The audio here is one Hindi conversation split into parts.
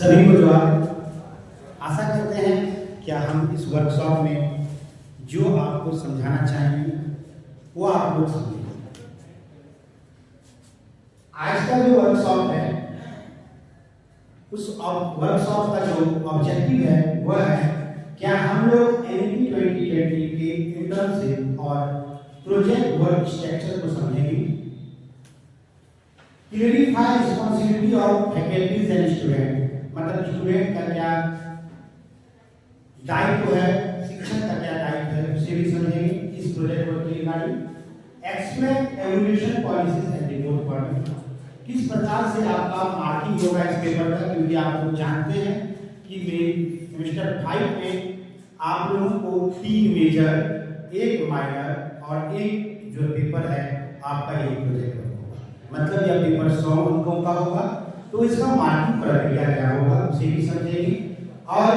सभी को जोहार। आशा करते हैं क्या हम इस वर्कशॉप में जो आपको समझाना चाहेंगे वो आप लोग समझेंगे। आज का जो वर्कशॉप है उस वर्कशॉप का जो ऑब्जेक्टिव है वह है क्या हम लोग एनपी 2020 के इंटर्नशिप और प्रोजेक्ट वर्क स्ट्रक्चर को समझेंगे। Clarify responsibility of faculties and student, मतलब स्टूडेंट का क्या दायित्व है, शिक्षक का क्या दायित्व है उसे भी समझेंगे इस प्रोजेक्ट वर्क के regarding. Explain evolution policies and report format, किस प्रकार से आपका मार्किंग होगा इस पेपर का, क्योंकि आप लोग जानते हैं कि सेमेस्टर 5 में आप लोगों को 3 मेजर, 1 माइनर और एक जो पेपर है आपका एक प्रोजेक्ट वर्क होगा, मतलब यह पेपर 100 अंकों का होगा। तो इसका मार्किंग प्रक्रिया क्या होगा उसे भी समझेंगे और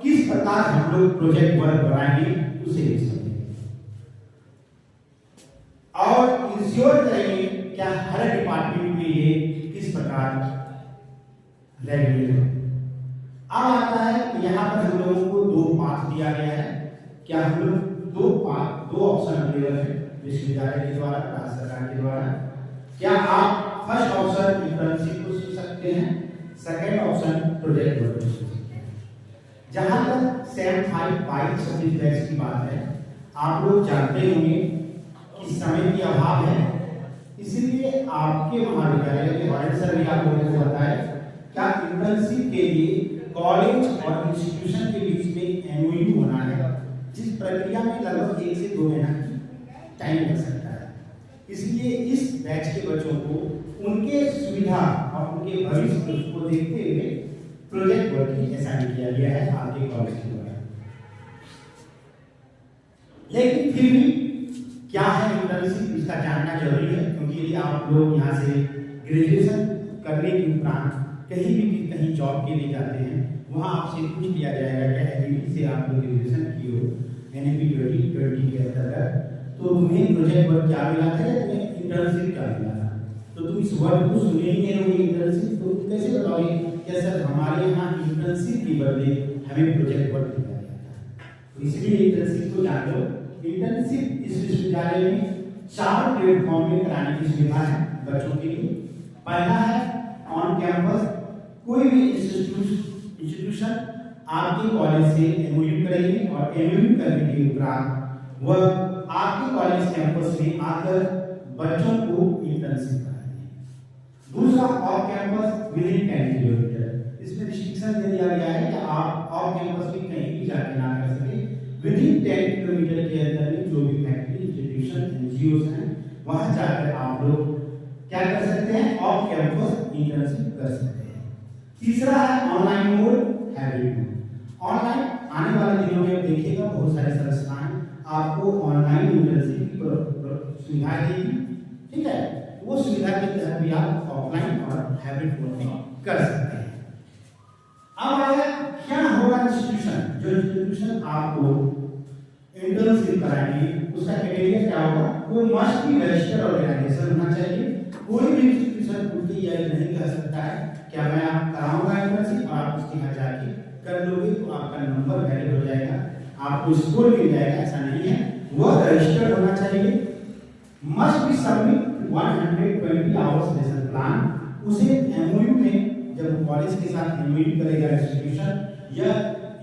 किस प्रकार हम लोग प्रोजेक्ट वर्क बनाएंगे उसे भी समझेंगे और इंश्योर करेंगे क्या हर डिपार्टमेंट में ये किस प्रकार रेगुलर है। अब आता है यहाँ पर हम लोगों को 2 पाथ दिया गया है। क्या हम लोग 2 ऑप्शन अवेलेबल है विश्वविद्यालय के द्वारा, राज्य सरकार के द्वारा। क्या आप फर्स्ट ऑप्शन इंटर्नशिप को चुन सकते हैं, सेकंड ऑप्शन प्रोजेक्ट वर्क को चुन सकते हैं। जहां तक सेम 5 26 बैच की बात है, आप लोग जानते होंगे कि समय की अभाव है, इसलिए आपके महाविद्यालय के वार्डन सर भी आप लोगों को बताए क्या इंटर्नशिप के लिए कॉलेज और इंस्टीट्यूशन के बीच में एमओयू होना है, जिस प्रक्रिया में लगभग 1 से 2 महीना की टाइम लग सकता है। इसलिए इस बैच के बच्चों को उनके सुविधा और उनके भविष्य को देखते हुए प्रोजेक्ट वर्क की असाइन किया गया है आपके कॉलेज के द्वारा। लेकिन फिर भी क्या है इंटर्नशिप, इसका जानना जरूरी है, क्योंकि यदि आप लोग यहाँ से ग्रेजुएशन करने के उपरांत कहीं जॉब के लिए जाते हैं, वहाँ आपसे पूछ लिया जाएगा क्या एनपी से आप लोग ग्रेजुएशन किए हो एनपी 2020 के अंतर्गत, तो तुम्हें प्रोजेक्ट वर्क क्या मिला था या तुम्हें इंटर्नशिप क्या मिला था। तो तुम इस वर्ड को सुने ही नहीं रहोगे इंटर्नशिप, तो कैसे बताओगे क्या सर हमारे यहाँ इंटर्नशिप के बदले हमें प्रोजेक्ट वर्क मिला गया था। तो इसलिए इंटर्नशिप को जान लो। इंटर्नशिप इस विश्वविद्यालय में 4 प्लेटफॉर्म में कराने की सुविधा है बच्चों के लिए। पहला है ऑन कैंपस, कोई भी इंस्टीट्यूशन आपके कॉलेज से एमओयू करेंगे और एमओयू करने के उपरांत वह आपके कॉलेज कैंपस में आकर बच्चों को इंटर्नशिप कराएंगे। दूसरा off campus with in 10 kilometre, इसमें रिस्ट्रिक्शन दे दिया गया है कि आप ऑफ कैंपस में कहीं भी जाके ना कर सके। विद इन 10 किलोमीटर के अंदर में जो भी फैक्ट्री, इंस्टीट्यूशन, एनजीओस हैं वहां जाकर आप लोग क्या कर सकते हैं, ऑफ कैंपस इंटर्नशिप कर सकते हैं। तीसरा है online mode, hybrid mode. Online आने वाले दिनों में देखिएगा बहुत सारे संस्थाएं आपको ऑनलाइन इंटर्नशिप की सुविधा देगी, ठीक है। वो सुविधा के तहत भी आप ऑफलाइन और हाइब्रिड मोड में कर सकते हैं। अब आया क्या होगा इंस्टीट्यूशन, जो इंस्टीट्यूशन आपको इंटर्नशिप कराएंगे उसका क्राइटेरिया क्या होगा, वो मस्ट बी रजिस्टर्ड ऑर्गेनाइजेशन होना चाहिए। कोई भी इंस्टीट्यूशन खुलके यह नहीं कह सकता है क्या मैं आप कराऊंगा इंटर्नशिप और आप उसके यहाँ जाके कर लोगे तो आपका नंबर वैलिड हो जाएगा, आपको स्कोर मिल जाएगा, ऐसा नहीं है। वह रजिस्टर्ड होना चाहिए। Must be submit 120 hours lesson plan, उसे एमओयू में जब कॉलेज के साथ एमओयू करेगा इंस्टीट्यूशन, यह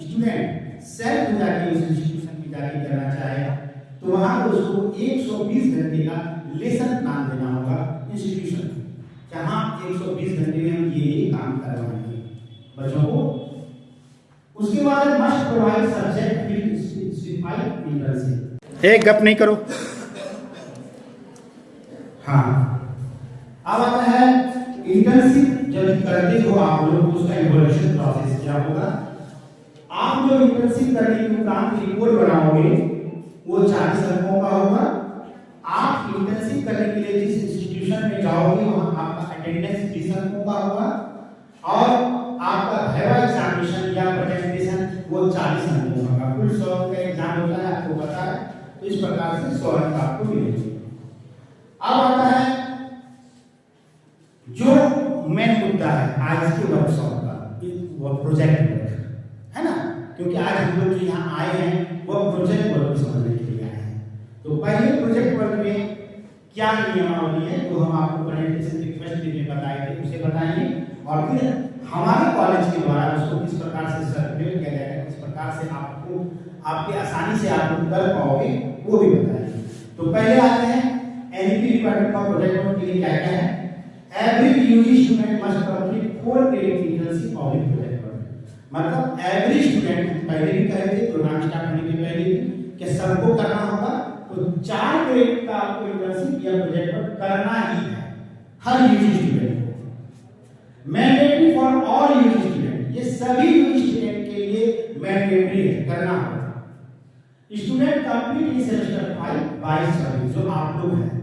स्टूडेंट सेल्फ जाके उस इंस्टीट्यूशन में जाके करना चाहेगा तो वहां पर उसको 120 घंटे का लेसन प्लान देना होगा इंस्टीट्यूशन, जहां 120 घंटे में हम ये काम करवाएंगे बच्चों को। उसके बाद must provide subject field specified internship. एक गप नहीं करो। हाँ, अब आता है इंटर्नशिप जब करते हो आप लोग उसका इवोल्यूशन प्रोसेस क्या होगा। आप जो इंटर्नशिप करने के उपरांत रिपोर्ट बनाओगे वो 40 अंकों का होगा। आप इंटर्नशिप करने के लिए जिस इंस्टीट्यूशन में जाओगे वहां आपका अटेंडेंस 20 अंकों का होगा और आपका वाइवा एग्जामिनेशन या प्रेजेंटेशन वो 40 अंकों का होगा। कुल 100 का एग्जाम होता है, आपको पता है। तो इस प्रकार से 100 अंक आपको मिलेंगे। अब आता है जो मेन मुद्दा है आज के वर्कशॉप का, वो प्रोजेक्ट वर्क, है ना, क्योंकि आज हम लोग जो यहाँ आए हैं वो प्रोजेक्ट वर्क को समझने के लिए आए हैं। तो पहले प्रोजेक्ट वर्क में क्या नियमावली है तो हम आपको प्रेजेंटेशन के फर्स्ट डे में बताए थे, उसे बताइए, और फिर हमारे कॉलेज के द्वारा उसको किस प्रकार से सर्कुलेट किया जाएगा, किस प्रकार से आपको आपके आसानी से आप कर पाओगे वो भी बताइए। तो पहले आते हैं एनईपी डिपार्टमेंट का प्रोजेक्ट वर्क के लिए क्या क्या है। Every UG student must complete 4 credit internship of project work, मतलब एवरी स्टूडेंट, पहले भी कहे थे प्रोग्राम स्टार्ट होने के पहले कि सबको करना होगा, तो 4 क्रेडिट का आपको इंटर्नशिप या प्रोजेक्ट वर्क करना ही है हर यूजी स्टूडेंट को। Mandatory for all UG student, ये सभी यूजी स्टूडेंट के लिए मैंडेटरी है, करना होगा। स्टूडेंट कंप्लीट इन सेमेस्टर 5 22-26, जो आप लोग हैं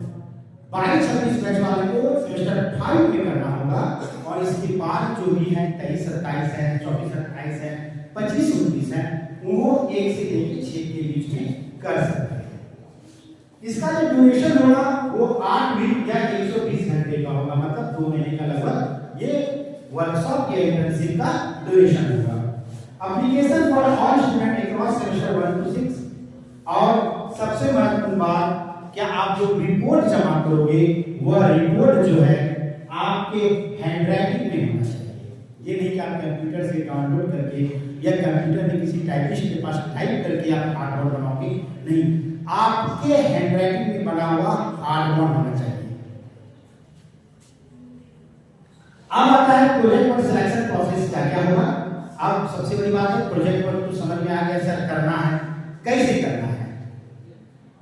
22-26 बैच वाले को सेमेस्टर 5 में करना होगा, और इसके बाद जो भी है 23-27 है, 24-28 है, 25-29 है, वो 1 से लेकर 6 के बीच में कर सकते हैं। इसका जो ड्यूरेशन होगा वो 8 वीक या 120 घंटे का होगा, मतलब 2 महीने का लगभग ये वर्कशॉप या इंटर्नशिप का ड्यूरेशन होगा। Application for all student across semester 1 to 6, और सबसे महत्वपूर्ण बात, क्या आप जो रिपोर्ट जमा करोगे वह रिपोर्ट जो है आपके हैंडराइटिंग में होना चाहिए। ये नहीं कि आप कंप्यूटर से डाउनलोड करके या कंप्यूटर में किसी टाइपिस्ट के पास टाइप करके आप हार्डबोर्ड बनाओगे, नहीं, आपके हैंडराइटिंग में बना हुआ हार्डबोर्ड होना चाहिए। अब आता है प्रोजेक्ट वर्क सिलेक्शन प्रोसेस क्या क्या होगा। अब सबसे बड़ी बात है, प्रोजेक्ट वर्क तो समझ में आ गया सर, करना है, कैसे करना है,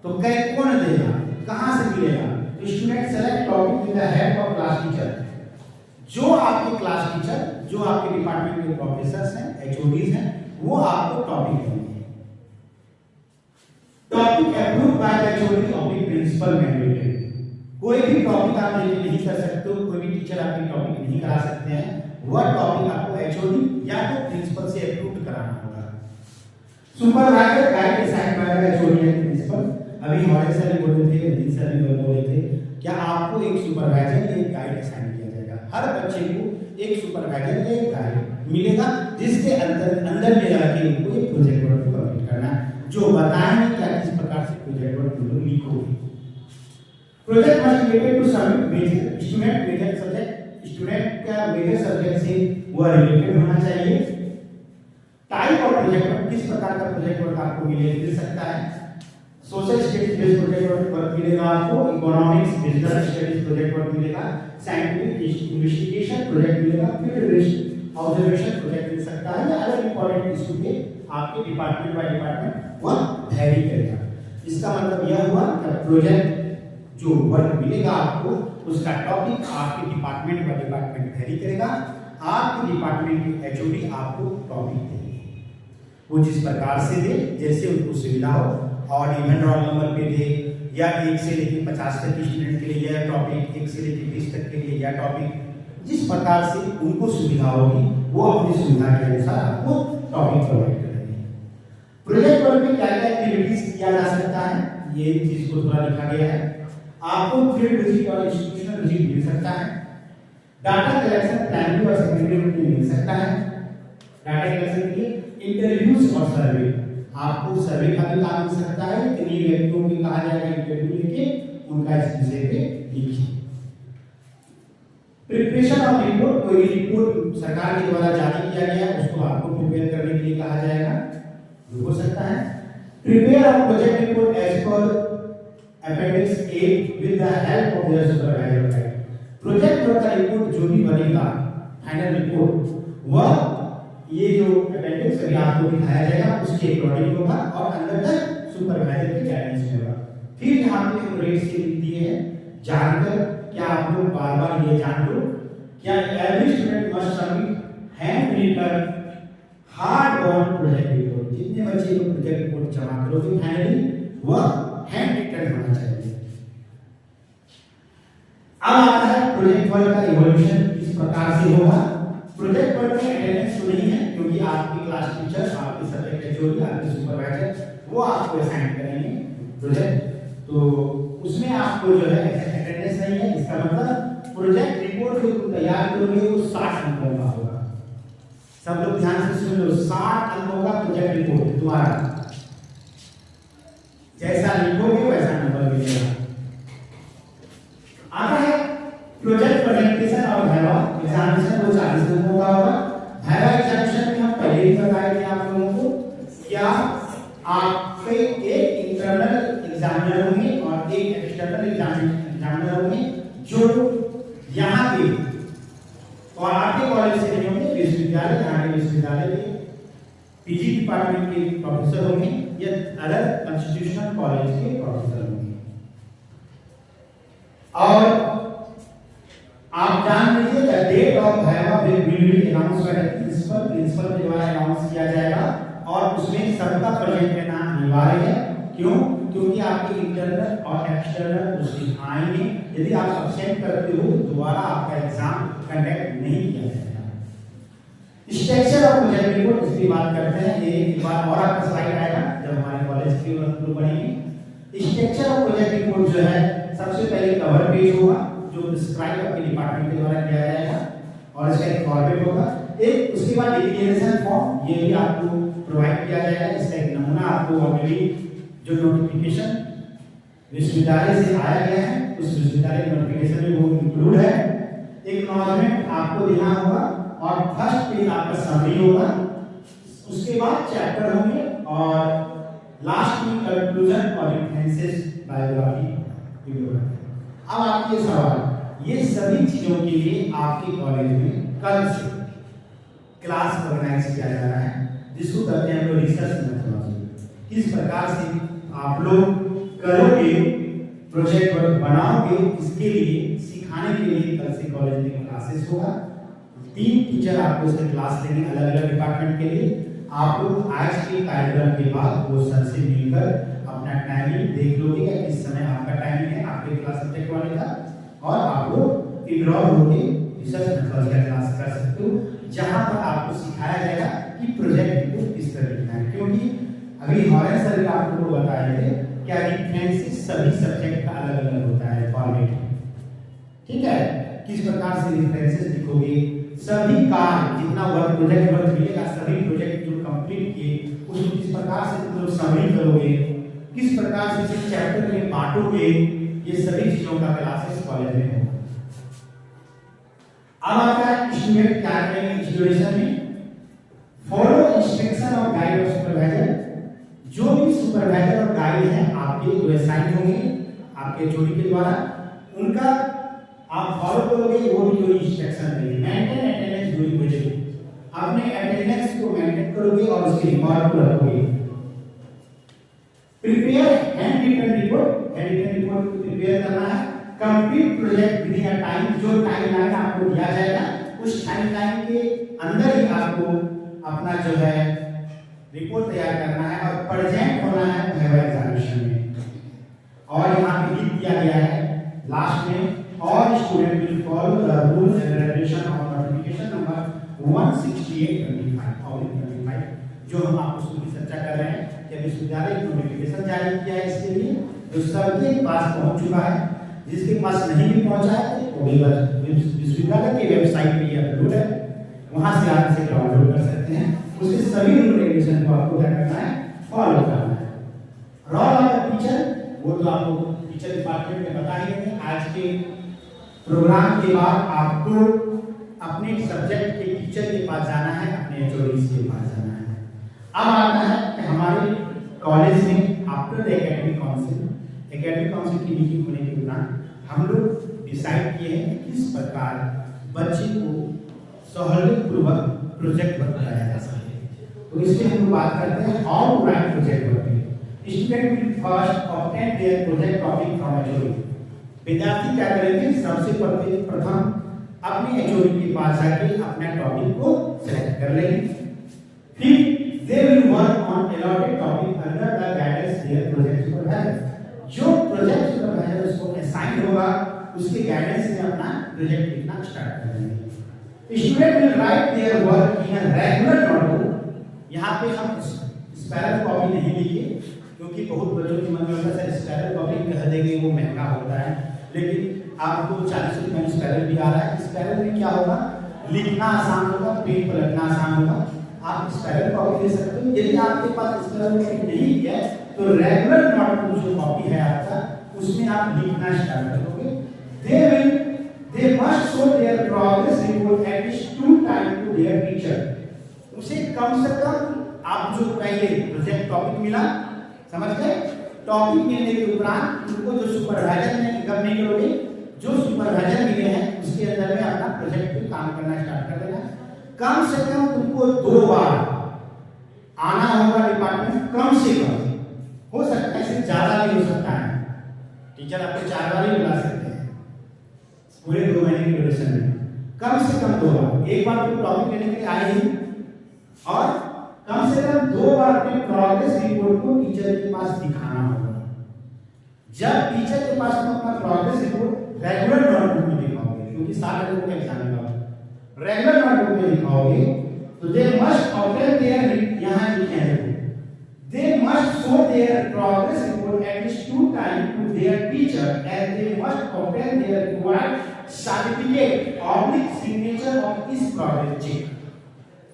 तो कौन देगा, कहां से मिलेगा। तो student select topic with the help of class teacher, जो आपके क्लास टीचर, जो आपके डिपार्टमेंट के प्रोफेसर्स हैं, एचओडीज हैं, वो आपको टॉपिक देंगे। Topic approved by the HOD of the principal mandated, कोई भी टॉपिक आप नहीं कर सकते हो, कोई भी टीचर आपकी टॉपिक नहीं करा सकते हैं, वह टॉपिक आपको एचओडी या तो प्रिंसिपल से अप्रूव कराना होगा। Supervisor guide assign by the HOD and principal, अभी हमारे सर बोल रहे थे, रंजीत सर भी बोल रहे थे, क्या आपको एक सुपरवाइजर एक गाइड असाइन किया जाएगा, हर बच्चे को एक सुपरवाइजर एक गाइड मिलेगा, जिसके अंदर में जाके उनको ये प्रोजेक्ट वर्क कंप्लीट करना है, जो बताएंगे क्या किस प्रकार से प्रोजेक्ट वर्क तुम लिखोगे। Project must related to submit major student major subject, student का मेजर सब्जेक्ट से वह रिलेटेड होना चाहिए। टाइप ऑफ प्रोजेक्ट वर्क, किस प्रकार का प्रोजेक्ट वर्क आपको मिल सकता है। Social studies based project work मिलेगा आपको, economics business studies project work मिलेगा, साइंटिफिक इन्वेस्टिगेशन प्रोजेक्ट मिलेगा, फील्ड रिसर्च ऑब्जर्वेशन प्रोजेक्ट मिल सकता है, या अदर इंपॉर्टेंट इशू पे आपके डिपार्टमेंट बाय डिपार्टमेंट वह वेरी करेगा। इसका मतलब यह हुआ कि प्रोजेक्ट जो वर्क मिलेगा आपको, उसका टॉपिक आपके डिपार्टमेंट बाय डिपार्टमेंट वेरी करेगा, आपके डिपार्टमेंट के एचओडी आपको टॉपिक देंगे, वो जिस प्रकार से दे, जैसे उनको सुविधा हो, और इवन रोल नंबर पे दे, या 1 से लेकर 50 तक के स्टूडेंट के लिए यह टॉपिक, 1 से लेकर 20 तक के लिए यह टॉपिक, जिस प्रकार से उनको सुविधा होगी वो अपनी सुविधा के अनुसार आपको टॉपिक प्रोवाइड करेंगे। प्रोजेक्ट वर्क में क्या क्या एक्टिविटीज किया जा सकता है, ये चीज को थोड़ा लिखा गया है। आपको फील्ड विजिट और इंस्टीट्यूशनल विजिट मिल सकता है, डाटा कलेक्शन प्राइमरी और सेकेंडरी में मिल सकता है, डाटा कलेक्शन के लिए इंटरव्यूज और सर्वे, आपको सर्वे का भी काम मिल सकता है, कितने व्यक्तियों को कहा जाएगा इंटरव्यू लेके उनका इस विषय पे लिखिए। प्रिपरेशन ऑफ रिपोर्ट, कोई रिपोर्ट सरकार के द्वारा जारी किया गया है उसको आपको प्रिपेयर करने के लिए कहा जाएगा, हो सकता है। Prepare a project report as per appendix A with the help of their supervisor. Project work का रिपोर्ट जो भी बनेगा, फाइनल रिपोर्ट, वह ये जो अपेंडिक्स अभी आपको दिखाया जाएगा उसके अकॉर्डिंग होगा, और अंदर तक सुपरवाइजर के गाइडेंस में होगा। फिर यहाँ पे हम रेट से लिख दिए हैं, जानकर क्या आप लोग बार-बार ये जान लो, क्या every student must submit handwritten hard बोर्न प्रोजेक्ट रिपोर्ट, जितने बच्चे लोग प्रोजेक्ट रिपोर्ट जमा करोगे फाइनली वह हैंड रिटन होना चाहिए। अब आता है प्रोजेक्ट वर्क का इवोल्यूशन किस प्रकार से होगा। प्रोजेक्ट वर्क में अटेंडेंस तो नहीं है, क्योंकि आपकी क्लास टीचर, आपके सब्जेक्ट एचओडी, आपके सुपरवाइजर वो आपको असाइन करेंगे प्रोजेक्ट, तो उसमें आपको जो है अटेंडेंस नहीं है। इसका मतलब प्रोजेक्ट रिपोर्ट जो तुम तैयार करोगे वो 60 नंबर का होगा, सब लोग ध्यान से सुन लो, 60 अंकों का प्रोजेक्ट रिपोर्ट तुम्हारा, जैसा लिखोगे वैसा नंबर मिलेगा। आता है प्रोजेक्ट प्रेजेंटेशन और वाइवा एग्जामिनेशन, वो 40 अंकों का होगा। वाइवा एग्जामिनेशन में हम पहले ही बताए थे आप लोगों को, क्या आपके एक इंटरनल एग्जामिनर होंगे और एक एक्सटर्नल एग्जामिनर होंगे, जो यहाँ के और आपके कॉलेज से नहीं होंगे, विश्वविद्यालय यहाँ के विश्वविद्यालय के पीजी डिपार्टमेंट के प्रोफेसर होंगे या अदर कॉन्स्टिट्यूशनल कॉलेज के प्रोफेसर होंगे। और आप जान लीजिए the date of viva will be announce by the principal के द्वारा अनाउंस किया जाएगा और उसमें सबका प्रेजेंट रहना अनिवार्य है। क्यों? क्योंकि आपके इंटरनल और एक्सटर्नल उसमें आएंगे। यदि आप एब्सेंट करते हो दोबारा आपका एग्जाम कंडक्ट नहीं किया जाएगा। स्ट्रक्चर ऑफ प्रोजेक्ट रिपोर्ट इसकी बात करते हैं, ये एक बार और आपका स्लाइड आएगा जब हमारे कॉलेज की ग्रुप बनेंगे। स्ट्रक्चर ऑफ प्रोजेक्ट रिपोर्ट जो है, सबसे पहले कवर पेज होगा जो डिस्क्राइब आपके डिपार्टमेंट के द्वारा किया जाएगा और इसका एक फॉर्मेट होगा। एक उसके बाद डिक्लेरेशन फॉर्म, ये भी आपको प्रोवाइड किया जाएगा। इसका एक नमूना आपको ऑलरेडी जो नोटिफिकेशन विश्वविद्यालय से आया गया है उस विश्वविद्यालय नोटिफिकेशन में वो इंक्लूड है। एक एक्नॉलेजमेंट आपको देना होगा और फर्स्ट पेज आपका समरी होगा, उसके बाद चैप्टर होंगे और लास्ट में कंक्लूजन और रेफरेंसेस बायोग्राफी। अब आपके सवाल, ये सभी चीजों के लिए आपके कॉलेज में कल से क्लास ऑर्गेनाइज किया जा रहा है जिसको कहते हैं हम लोग रिसर्च मेथोडोलॉजी। किस प्रकार से आप लोग करोगे, प्रोजेक्ट वर्क बनाओगे, इसके लिए सिखाने के लिए कल से कॉलेज में क्लासेस होगा। 3 टीचर आपको इसमें क्लास लेंगे अलग अलग डिपार्टमेंट के लिए। आप लोग आज के कार्यक्रम के बाद वो सर से मिलकर अपना टाइमिंग देख लोगे कि किस समय आपका टाइमिंग है आपके क्लास सब्जेक्ट वाले का, और आप लोग इनरोल होके रिसर्च मेथोडोलॉजी का क्लास कर सकते हो जहां पर आपको सिखाया जाएगा कि प्रोजेक्ट रिपोर्ट किस तरह लिखना है। क्योंकि अभी हमारे सर आप लोगों को बताए थे क्या रेफरेंसेस सभी सब्जेक्ट का अलग अलग होता है फॉर्मेट, ठीक है, किस प्रकार से रेफरेंसेस लिखोगे, सभी कार्य जितना वर्क प्रोजेक्ट वर्क मिलेगा, सभी प्रोजेक्ट जो कंप्लीट किए उसको किस प्रकार से तुम लोग समरी करोगे, किस प्रकार से इसे चैप्टर में बांटोगे, ये सभी चीजों का क्लासेस कॉलेज में होगा। अब आपका स्टूडेंट क्या करेंगे इंस्टीट्यूशन में, फॉलो इंस्ट्रक्शन और गाइड ऑफ सुपरवाइजर। जो भी सुपरवाइजर और गाइड है आपके वेबसाइट होंगे आपके एचओडी के द्वारा, उनका आप फॉलो करोगे, वो भी जो इंस्ट्रक्शन देंगे। मेंटेन अटेंडेंस ड्यूरिंग प्रोजेक्ट, अपने अटेंडेंस को मेंटेन करोगे और उसके रिकॉर्ड को रखोगे। Prepare handwritten report, handwritten report को प्रिपेयर करना है। Complete project within time, जो टाइमलाइन आपको दिया जाएगा उस टाइमलाइन के अंदर ही आपको अपना जो है रिपोर्ट तैयार करना है और प्रेजेंट होना है वाइवा एग्जामिनेशन में। और यहाँ पे लिख दिया गया है लास्ट में, all student will follow the rules and regulation of notification number 168/25 जो हम आपको उसकी चर्चा कर रहे हैं कि विश्वविद्यालय ने नोटिफिकेशन जारी किया है इसके लिए, जो सबके पास पहुंच चुका है। जिसके पास नहीं भी पहुंचा है वो भी विश्वविद्यालय की वेबसाइट पे अपलोड है, वहां से आप इसे डाउनलोड कर सकते हैं। उसके सभी रूल रेगुलेशन को आपको क्या करना है, फॉलो करना है। रोल ऑफ टीचर, वो तो आपको टीचर डिपार्टमेंट में बता ही देंगे। आज के प्रोग्राम के बाद आपको अपने सब्जेक्ट के टीचर के पास जाना है, अपने एचओडी के पास जाना है। अब आता है कि हमारे कॉलेज में आफ्टर द एकेडमिक काउंसिल की मीटिंग होने के दौरान हम लोग डिसाइड किए हैं कि किस प्रकार बच्चे को सहूलियतपूर्वक प्रोजेक्ट वर्क कराया जा सके। तो इसमें हम बात करते हैं how to write project work. Student will first obtain their project topic from HOD. विद्यार्थी क्या करेंगे, सबसे प्रथम अपने एचओडी के पास जाके अपना टॉपिक को सेलेक्ट कर लेंगे। फिर they will work on allotted topic under the guidance there project supervisor. जो प्रोजेक्ट सुपरवाइजर उसको असाइन होगा उसके गाइडेंस में अपना प्रोजेक्ट लिखना स्टार्ट कर देंगे। Student will write their work in a regular notebook. यहाँ पे हम स्पैरल कॉपी नहीं लिखे क्योंकि बहुत बच्चों के मन में होता है स्पैरल कॉपी कह देंगे वो महंगा होता है, लेकिन आपको 40 रुपए में स्पैरल भी आ रहा है। स्पैरल में क्या होगा, लिखना आसान होगा, पेन पलटना आसान होगा। आप स्पेरल कॉपी ले सकते हो। यदि आपके पास स्पेरल कॉपी नहीं है तो रेगुलर नोटबुक जो कॉपी है आपका, उसमें आप लिखना स्टार्ट करोगे। they must show their progress report at least 2 times to their teacher। उसे कम से कम आप जो पहले प्रोजेक्ट टॉपिक मिला, समझ गए, टॉपिक मिलने के उपरांत उनको जो सुपरवाइजर ने कब नहीं करोगे, जो सुपरवाइजर मिले हैं उसके अंदर में अपना प्रोजेक्ट पे काम करना स्टार्ट कर देना। कम से कम तुमको 2 बार आना होगा डिपार्टमेंट, कम से कम। हो सकता है इससे ज्यादा भी हो सकता है, टीचर आपको 4 बार ही बुला सकते हैं पूरे 2 महीने की ड्यूरेशन में। कम से कम 2 बार, एक बार तो टॉपिक लेने के लिए आए ही, और कम से कम 2 बार अपने प्रोग्रेस रिपोर्ट को टीचर के पास दिखाना होगा। जब टीचर के पास तुम अपना प्रोग्रेस रिपोर्ट रेगुलर नोटबुक में दिखाओगे, क्योंकि 60 लोगों का एग्जाम होगा, रेगुलर नोटबुक में दिखाओगे तो दे मस्ट ऑब्टेन देयर, यहां लिखे हैं, they must show their progress report at least 2 times to their teacher, and they must obtain their required certificate or signature of this progress check।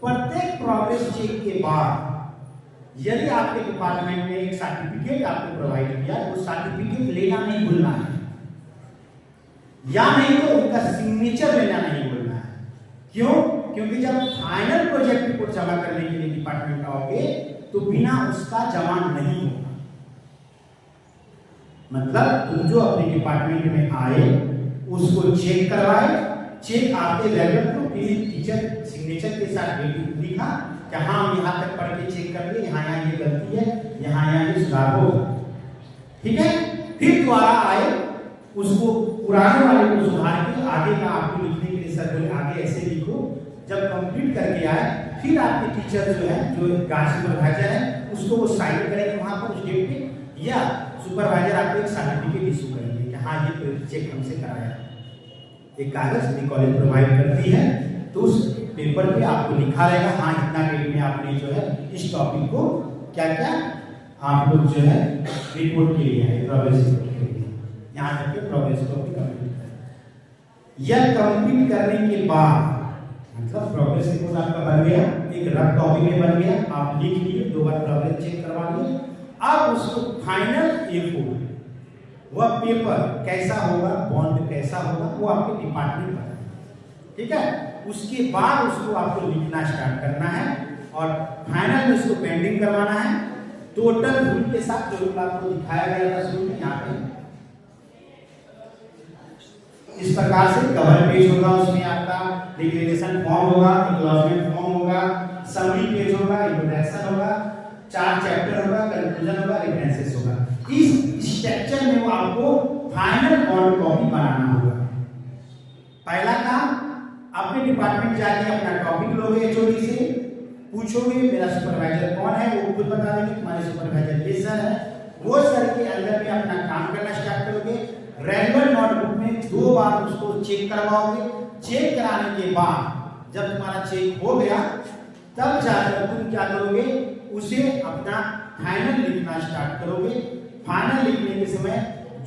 प्रत्येक प्रोग्रेस चेक के बाद यदि आपके डिपार्टमेंट ने एक सर्टिफिकेट आपको प्रोवाइड किया तो सर्टिफिकेट लेना नहीं भूलना है, या नहीं तो उनका सिग्नेचर लेना नहीं भूलना है। क्यों? क्योंकि जब फाइनल प्रोजेक्ट रिपोर्ट जमा करने के लिए डिपार्टमेंट आओगे तो बिना उसका जमा नहीं होगा। मतलब तुम जो अपने डिपार्टमेंट में आए उसको चेक करवाए, चेक आते रेगुलर तो टीचर सिग्नेचर के साथ लिखा कि हाँ हम यहाँ तक पढ़ के चेक कर लिए, यहाँ ये गलती है, यहाँ ये सुधार होगा, ठीक है। फिर दोबारा आए उसको पुराने वाले को सुधार के आगे का आपको लिखने के लिए सर बोले आगे ऐसे लिखो। जब कंप्लीट करके आए फिर आपके टीचर जो है, जो क्लास सुपरवाइजर है, उसको वो साइन करेंगे वहां पर उस डेट पे, या सुपरवाइजर आपको एक सर्टिफिकेट इशू करेंगे कि हाँ ये चेक हमसे कराया। एक कागज यदि कॉलेज प्रोवाइड करती है तो उस पेपर पे आपको लिखा रहेगा हाँ इतना डेट में आपने जो है इस टॉपिक को क्या क्या आप लोग जो है रिपोर्ट के लिए है, प्रोग्रेस रिपोर्ट के लिए, यहाँ तक के प्रोग्रेस को कंप्लीट करें। यह कंप्लीट करने के बाद मतलब प्रोग्रेस रिपोर्ट आपका बन गया, एक रफ कॉपी में बन गया, आप लिख लिए, 2 बार प्रोग्रेस चेक करवा लिए। अब उसको फाइनल A4 वह पेपर कैसा होगा, बॉन्ड कैसा होगा, वो आपके डिपार्टमेंट बताएगा, ठीक है। उसके बाद उसको आपको लिखना स्टार्ट करना है और फाइनल में उसको पेंडिंग करवाना है। टोटल रूल के साथ जो रूल आपको दिखाया गया था शुरू में, यहाँ पे इस प्रकार से कवर पेज होगा, उसमें आपका डिक्लेरेशन फॉर्म होगा, एक्नॉलेजमेंट फॉर्म होगा, समरी पेज होगा, इंट्रोडक्शन होगा, 4 चैप्टर होगा, कंक्लूजन होगा, रेफरेंसेस होगा। इस स्ट्रक्चर में वो आपको फाइनल बॉन्ड कॉपी बनाना होगा। पहला काम, अपने डिपार्टमेंट जाके अपना टॉपिक लोगे, एचओडी से पूछोगे मेरा सुपरवाइजर कौन है, वो खुद बता देंगे तुम्हारे सुपरवाइजर ये सर है। वो सर के अंदर में अपना काम करना स्टार्ट करोगे। रेगुलर नोटबुक में 2 बार उसको चेक करवाओगे। चेक कराने के बाद जब तुम्हारा चेक हो गया तब जाकर तुम क्या करोगे, उसे अपना फाइनल लिखना स्टार्ट करोगे। फाइनल लिखने के समय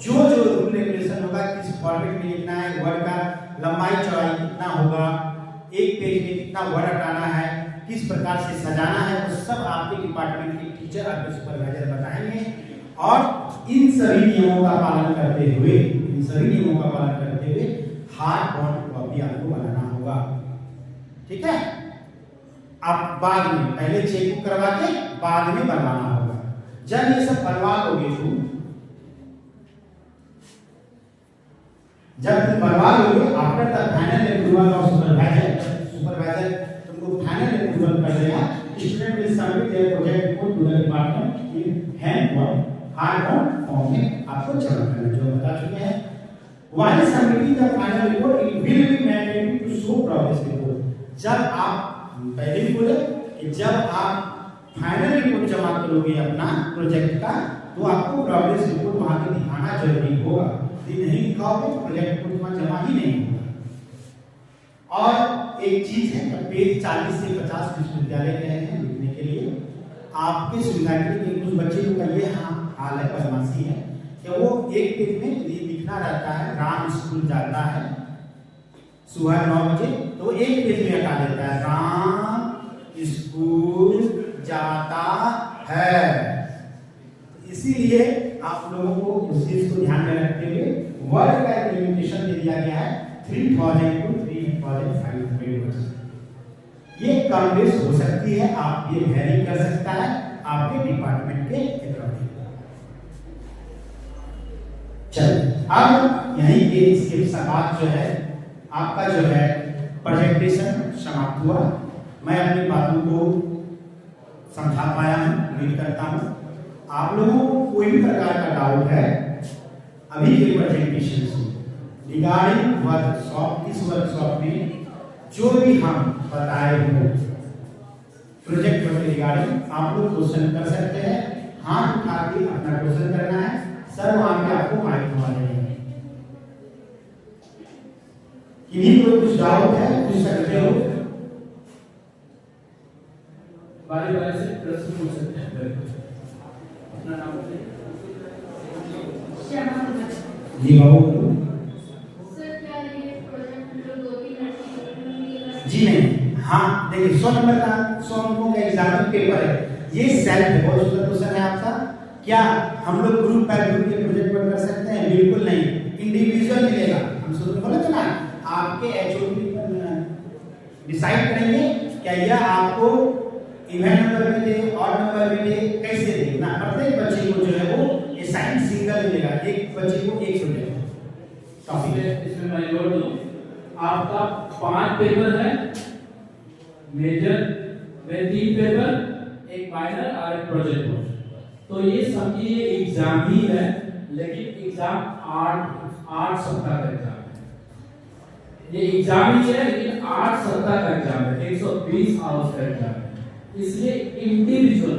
जो जो रूल रेगुलेशन होगा, किस फॉर्मेट में लिखना है, वर्ड का लंबाई चौड़ाई कितना होगा, एक पेज में कितना वर्ड हटाना है, किस प्रकार से सजाना है, वो सब आपके डिपार्टमेंट के टीचर आपके सुपरवाइजर बताएंगे। और इन सभी नियमों का पालन करते हुए हार्ड बॉन्ड कॉपी आपको बनाना होगा, ठीक है। आप बाद में पहले चेक करवा के बाद में बनवाना होगा। जब ये सब बनवा लोगे जब तुम बनवा लोगे after the final approval of supervisor तुमको फाइनल अप्रूवल कर देगा। Student will submit their project report to the department in hand bound hard bound form में आपको जमा करना, जो बता चुके हैं। While submitting the final report, it will be mandatory to show progress report। जब आप पहले भी बोले कि जब आप फाइनल रिपोर्ट जमा करोगे अपना प्रोजेक्ट का, तो आपको प्रोग्रेस रिपोर्ट वहां पे दिखाना जरूरी होगा। यदि नहीं दिखाओगे तो प्रोजेक्ट रिपोर्ट वहां जमा ही नहीं होगा। और एक चीज है, पेज 40 से 50 विश्वविद्यालय गए हैं लिखने के लिए, आपके सुविधा के लिए कुछ बच्चे लोग का ये हाल है, बदमाशी है कि वो एक पेज में लिखना रहता है, राम स्कूल जाता है सुबह 9 बजे, तो एक पेज में हटा देता है, राम स्कूल जाता है। इसीलिए आप लोगों को उस चीज को ध्यान में रखते हुए वर्ड का लिमिटेशन दे दिया गया है 3000 to 3500 वर्ड्स। ये कम बेस हो सकती है, आप ये वेरी कर सकता है आपके डिपार्टमेंट के अकॉर्डिंग। चलिए अब यहीं के इसके बाद जो है आपका जो है प्रेजेंटेशन समाप्त हुआ। मैं अपनी बातों को समझा पाया हूं, उम्मीद करता हूं आप लोगों को कोई भी प्रकार का डाउट है अभी के प्रेजेंटेशन से रिगार्डिंग वर्कशॉप, इस वर्कशॉप में जो भी हम बताए हो प्रोजेक्ट के रिगार्डिंग आप लोग क्वेश्चन कर सकते हैं। हाथ उठा के अपना क्वेश्चन करना है, सर वहां पे आपको माइक घुमा देंगे। किन्हीं को कुछ डाउट है पूछ सकते हो, बारी बारी से प्रश्न पूछ सकते हैं। अपना नाम बताइए। जी बाबू। सर क्या ये प्रोजेक्ट जो 2-3 घंटे जी नहीं, हाँ देखिए 100 नंबर का 100 अंकों का एग्जाम पेपर है, ये सेल्फ है। बहुत सुंदर क्वेश्चन है आपका। क्या हम लोग ग्रुप बाय ग्रुप के प्रोजेक्ट पर कर सकते हैं? बिल्कुल नहीं, इंडिविजुअल मिलेगा। हम शुरू में बोले थे ना, आपके एचओडी डिसाइड करेंगे क्या यह आपको इवेंट नंबर में दे, ऑड नंबर में दे, कैसे दे ना। प्रत्येक बच्चे को जो है वो असाइन सिंगल मिलेगा, एक बच्चे को एक सब्जेक्ट टॉपिक। इसमें मैं जोड़ दूं, आपका 5 पेपर है मेजर में, 3 पेपर, एक माइनर और एक प्रोजेक्ट। तो ये समझिए एग्जाम ही है, लेकिन एग्जाम 8 सप्ताह का एग्जाम है। ये एग्जाम ही है लेकिन 8 सप्ताह का एग्जाम है, 120 आवर्स का एग्जाम है। इसलिए इंडिविजुअल